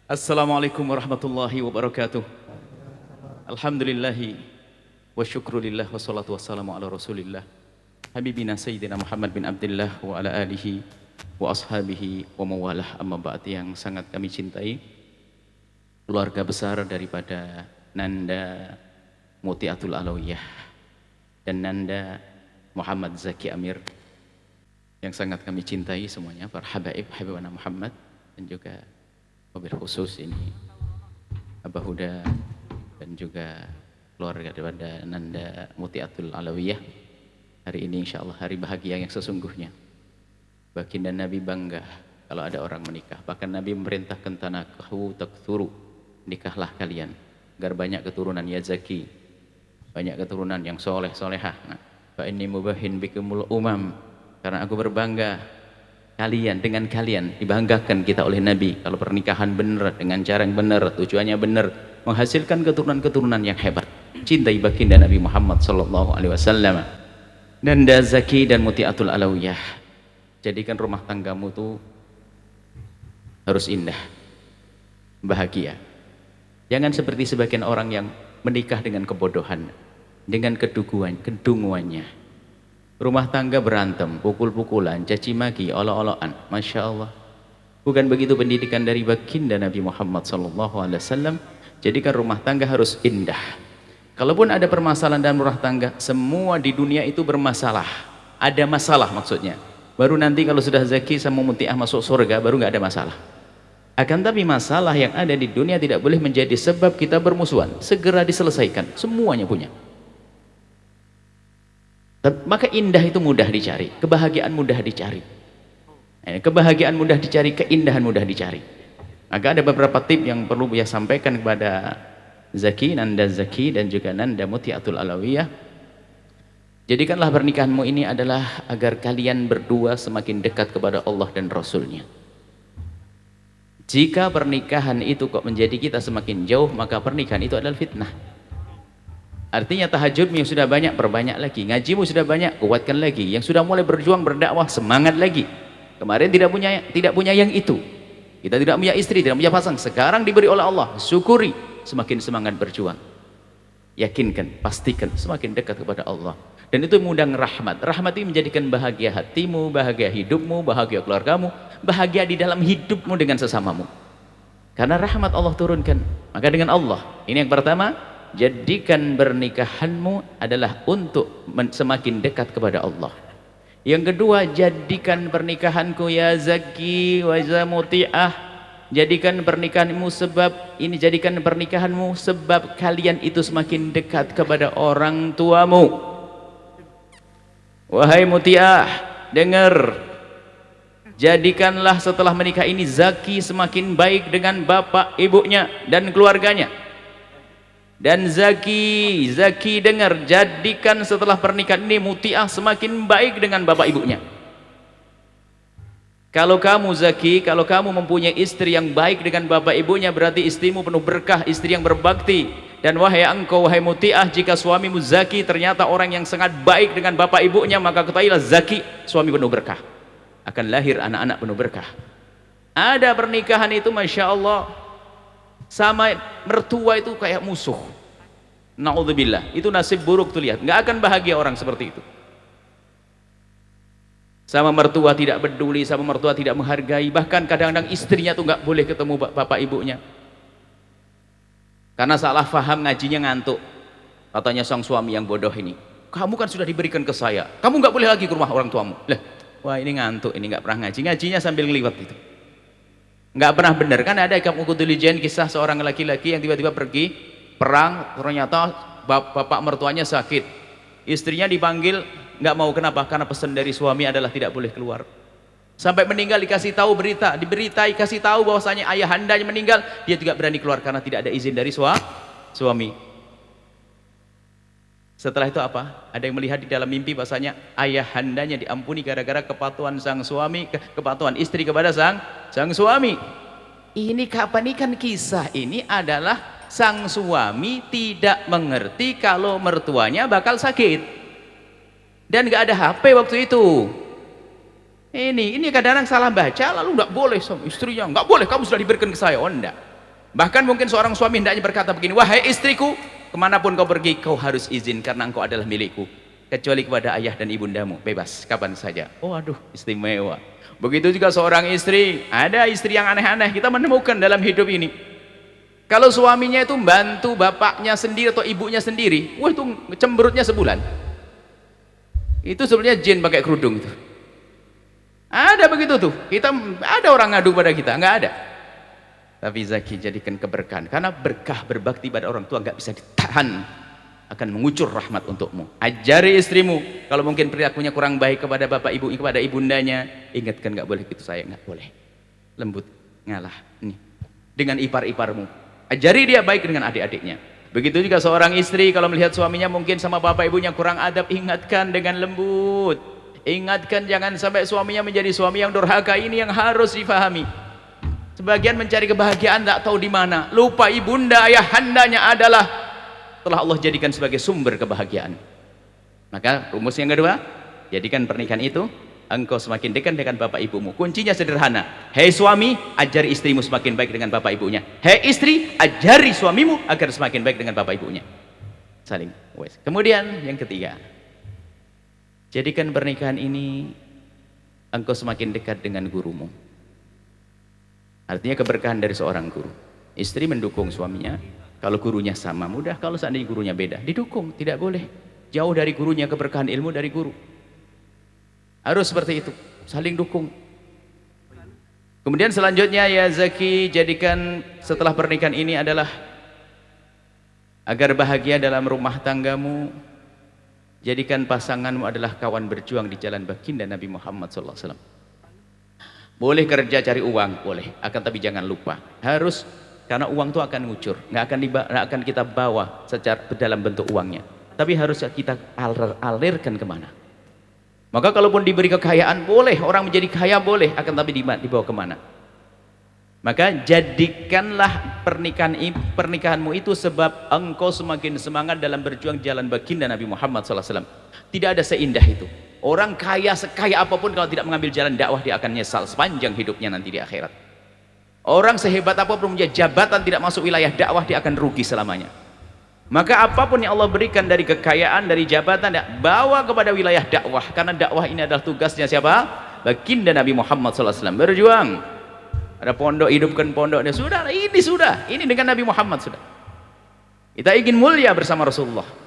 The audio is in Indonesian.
Assalamualaikum warahmatullahi wabarakatuh. Alhamdulillahi wa syukrulillah wassalatu wassalamu ala rasulillah Habibina Sayyidina Muhammad bin Abdullah wa ala alihi wa ashabihi wa mawalah, amma ba'd. Yang sangat kami cintai keluarga besar daripada Nanda Mutiatul Alawiyah dan Nanda Muhammad Zaki Amir, yang sangat kami cintai semuanya, para habaib Habibana Muhammad, dan juga wabil khusus ini Abah Huda dan juga keluarga daripada Nanda Mutiatul Alawiyah. Hari ini insya Allah hari bahagia yang sesungguhnya. Baginda Nabi bangga kalau ada orang menikah. Bahkan Nabi memerintahkan tanakahu takthuru, nikahlah kalian agar banyak keturunan, ya Zaki, banyak keturunan yang soleh solehah. Fa inni mubahin bikumul umam, karena aku berbangga dengan kalian, dibanggakan kita oleh Nabi kalau pernikahan benar, dengan cara yang benar, tujuannya benar, menghasilkan keturunan-keturunan yang hebat. Cintai baginda Nabi Muhammad sallallahu alaihi wasallam. Nanda Zaki dan Mutiatul Alawiyah, jadikan rumah tanggamu tuh harus indah, bahagia. Jangan seperti sebagian orang yang menikah dengan kebodohan, dengan kedunguannya. Rumah tangga berantem, pukul-pukulan, caci maki, olok-olokan. Masya Allah. Bukan begitu pendidikan dari baginda Nabi Muhammad SAW. Jadikan rumah tangga harus indah. Kalaupun ada permasalahan dalam rumah tangga, semua di dunia itu bermasalah. Ada masalah maksudnya. Baru nanti kalau sudah Zaki sama Mutiah masuk surga, baru nggak ada masalah. Akan tapi masalah yang ada di dunia tidak boleh menjadi sebab kita bermusuhan. Segera diselesaikan. Semuanya punya. Maka indah itu mudah dicari, kebahagiaan mudah dicari, kebahagiaan mudah dicari, keindahan mudah dicari. Maka ada beberapa tip yang perlu saya sampaikan kepada Zaki, Nanda Zaki dan juga Nanda Mutiatul Alawiyah. Jadikanlah pernikahanmu ini adalah agar kalian berdua semakin dekat kepada Allah dan Rasulnya. Jika pernikahan itu kok menjadi kita semakin jauh, maka pernikahan itu adalah fitnah. Artinya tahajudmu yang sudah banyak, perbanyak lagi. Ngajimu sudah banyak, kuatkan lagi. Yang sudah mulai berjuang, berdakwah, semangat lagi. Kemarin tidak punya yang itu. Kita tidak punya istri, tidak punya pasang. Sekarang diberi oleh Allah, syukuri. Semakin semangat berjuang. Yakinkan, pastikan, semakin dekat kepada Allah. Dan itu mengundang rahmat. Rahmat itu menjadikan bahagia hatimu, bahagia hidupmu, bahagia keluargamu, bahagia di dalam hidupmu dengan sesamamu. Karena rahmat Allah turunkan. Maka dengan Allah, ini yang pertama, jadikan pernikahanmu adalah untuk semakin dekat kepada Allah. Yang kedua, jadikan pernikahanku ya Zaki wa ya Mutiah, jadikan pernikahanmu sebab kalian itu semakin dekat kepada orang tuamu. Wahai Mutiah, dengar, jadikanlah setelah menikah ini Zaki semakin baik dengan bapak ibunya dan keluarganya. Dan Zaki dengar, jadikan setelah pernikahan ini Mutiah semakin baik dengan bapak ibunya. Kalau kamu Zaki, kalau kamu mempunyai istri yang baik dengan bapak ibunya, berarti istrimu penuh berkah, istri yang berbakti. Dan wahai engkau, wahai Mutiah, jika suamimu Zaki ternyata orang yang sangat baik dengan bapak ibunya, maka ketahuilah Zaki suami penuh berkah. Akan lahir anak-anak penuh berkah. Ada pernikahan itu Masya Allah, sama mertua itu kayak musuh. Na'udzubillah, itu nasib buruk tuh, lihat, nggak akan bahagia orang seperti itu. Sama mertua tidak peduli, sama mertua tidak menghargai, bahkan kadang-kadang istrinya tuh nggak boleh ketemu bapak ibunya karena salah faham, ngajinya ngantuk. Katanya sang suami yang bodoh ini, kamu kan sudah diberikan ke saya, kamu nggak boleh lagi ke rumah orang tuamu. Lah, wah ini ngantuk, ini nggak pernah ngaji, ngajinya sambil ngeliwat itu, nggak pernah benar. Kan ada kamu kutulijen kisah seorang laki-laki yang tiba-tiba pergi perang, ternyata bapak mertuanya sakit, istrinya dipanggil, nggak mau. Kenapa? Karena pesan dari suami adalah tidak boleh keluar. Sampai meninggal dikasih tahu berita, diberitai kasih tahu bahwasanya ayahandanya meninggal, dia tidak berani keluar karena tidak ada izin dari suami. Setelah itu apa? Ada yang melihat di dalam mimpi bahwasanya ayahandanya diampuni gara-gara kepatuhan sang suami, kepatuhan istri kepada sang suami. Ini kapan ikan kisah ini adalah sang suami tidak mengerti kalau mertuanya bakal sakit dan nggak ada HP waktu itu. Ini kadang-kadang salah baca, lalu nggak boleh sama istrinya, nggak boleh, kamu sudah diberikan ke saya. Oh enggak, Bahkan mungkin seorang suami hendaknya berkata begini, wahai istriku, kemanapun kau pergi kau harus izin karena engkau adalah milikku, kecuali kepada ayah dan ibundamu, bebas kapan saja. Oh aduh, istimewa. Begitu juga seorang istri, ada istri yang aneh-aneh kita menemukan dalam hidup ini. Kalau suaminya itu bantu bapaknya sendiri atau ibunya sendiri, wah itu cemberutnya sebulan. Itu sebenarnya jin pakai kerudung itu. Ada begitu tuh. Kita ada orang ngadu pada kita, nggak ada. Tapi Zaki, jadikan keberkahan, karena berkah berbakti pada orang tua nggak bisa ditahan, akan mengucur rahmat untukmu. Ajari istrimu, kalau mungkin perilakunya kurang baik kepada bapak ibu, kepada ibundanya, ingatkan nggak boleh gitu sayang, nggak boleh. Lembut, ngalah. Nih, dengan ipar-iparmu, ajari dia baik dengan adik-adiknya. Begitu juga seorang istri kalau melihat suaminya mungkin sama bapak ibunya kurang adab, ingatkan dengan lembut. Ingatkan jangan sampai suaminya menjadi suami yang durhaka. Ini yang harus difahami. Sebagian mencari kebahagiaan tak tahu di mana, lupa ibunda ayahandanya adalah telah Allah jadikan sebagai sumber kebahagiaan. Maka rumus yang kedua, jadikan pernikahan itu engkau semakin dekat dengan bapak ibumu. Kuncinya sederhana. Hei suami, ajari istrimu semakin baik dengan bapak ibunya. Hei istri, ajari suamimu agar semakin baik dengan bapak ibunya. Saling. Kemudian yang ketiga, jadikan pernikahan ini engkau semakin dekat dengan gurumu. Artinya keberkahan dari seorang guru. Istri mendukung suaminya. Kalau gurunya sama, mudah. Kalau seandainya gurunya beda, didukung. Tidak boleh jauh dari gurunya, keberkahan ilmu dari guru. Harus seperti itu, saling dukung. Kemudian selanjutnya ya Zaki, jadikan setelah pernikahan ini adalah agar bahagia dalam rumah tanggamu. Jadikan pasanganmu adalah kawan berjuang di jalan baginda Nabi Muhammad SAW. Boleh kerja cari uang, boleh, akan tapi jangan lupa harus, karena uang itu akan ngucur, nggak akan kita bawa secara dalam bentuk uangnya, tapi harus kita alirkan kemana. Maka kalaupun diberi kekayaan boleh, orang menjadi kaya boleh, akan tapi dibawa kemana. Maka jadikanlah pernikahanmu itu sebab engkau semakin semangat dalam berjuang jalan baginda Nabi Muhammad SAW. Tidak ada seindah itu. Orang kaya sekaya apapun kalau tidak mengambil jalan dakwah, dia akan nyesal sepanjang hidupnya nanti di akhirat. Orang sehebat apapun punya jabatan tidak masuk wilayah dakwah, dia akan rugi selamanya. Maka apapun yang Allah berikan dari kekayaan, dari jabatan, bawa kepada wilayah dakwah, karena dakwah ini adalah tugasnya siapa? Baginda Nabi Muhammad SAW. Berjuang. Ada pondok, hidupkan pondoknya. Sudah, ini dengan Nabi Muhammad sudah. Kita ingin mulia bersama Rasulullah.